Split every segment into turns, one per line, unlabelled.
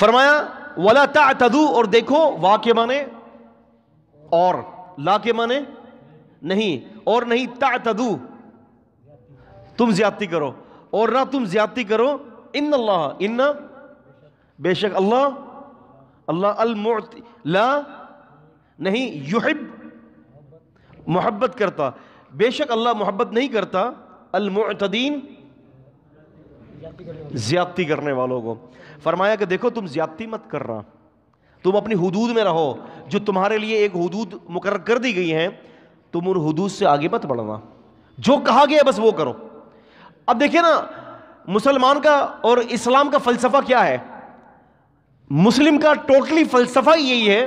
فرمایا وَلَا تَعْتَدُوا، اور دیکھو وا کے معنی اور، لا کے معنی نہیں، اور نہیں تعتدوا تم زیادتی کرو، اور نہ تم زیادتی کرو، ان اللہ، ان بے شک اللہ، اللہ المعطی لا نہیں یحب محبت کرتا، بے شک اللہ محبت نہیں کرتا المعتدین زیادتی کرنے والوں کو۔ فرمایا کہ دیکھو تم زیادتی مت کرنا، تم اپنی حدود میں رہو، جو تمہارے لیے ایک حدود مقرر کر دی گئی ہیں تم ان حدود سے آگے مت بڑھنا، جو کہا گیا بس وہ کرو۔ اب دیکھیں نا مسلمان کا اور اسلام کا فلسفہ کیا ہے؟ مسلم کا ٹوٹلی فلسفہ ہی یہی ہے،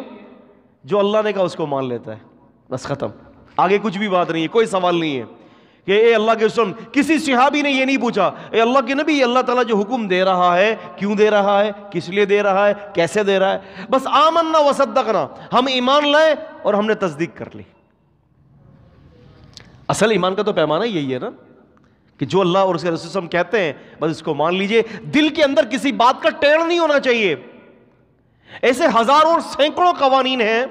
جو اللہ نے کہا اس کو مان لیتا ہے، بس ختم، آگے کچھ بھی بات نہیں ہے، کوئی سوال نہیں ہے کہ اے اللہ کے رسول، کسی صحابی نے یہ نہیں پوچھا اے اللہ کے نبی اللہ تعالیٰ جو حکم دے رہا ہے کیوں دے رہا ہے، کس لیے دے رہا ہے، کیسے دے رہا ہے، بس آمنا وصدقنا، ہم ایمان لائے اور ہم نے تصدیق کر لی۔ اصل ایمان کا تو پیمانہ یہی ہے نا کہ جو اللہ اور اس کے رسول صلی اللہ علیہ وسلم کہتے ہیں بس اس کو مان لیجئے، دل کے اندر کسی بات کا ٹیڑھ نہیں ہونا چاہیے۔ ایسے ہزاروں سینکڑوں قوانین ہیں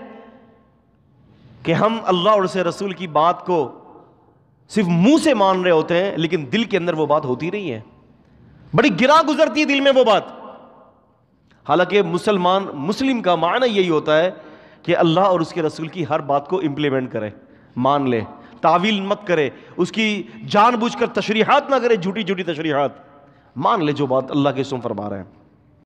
کہ ہم اللہ اور اس کے رسول کی بات کو صرف منہ سے مان رہے ہوتے ہیں لیکن دل کے اندر وہ بات ہوتی نہیں ہے، بڑی گرا گزرتی ہے دل میں وہ بات۔ حالانکہ مسلم کا معنی یہی ہوتا ہے کہ اللہ اور اس کے رسول کی ہر بات کو امپلیمنٹ کرے، مان لے، تعویل مت کرے، اس کی جان بوجھ کر تشریحات نہ کرے، جھوٹی جھوٹی تشریحات، مان لے جو بات اللہ کے رسول فرما رہے ہیں۔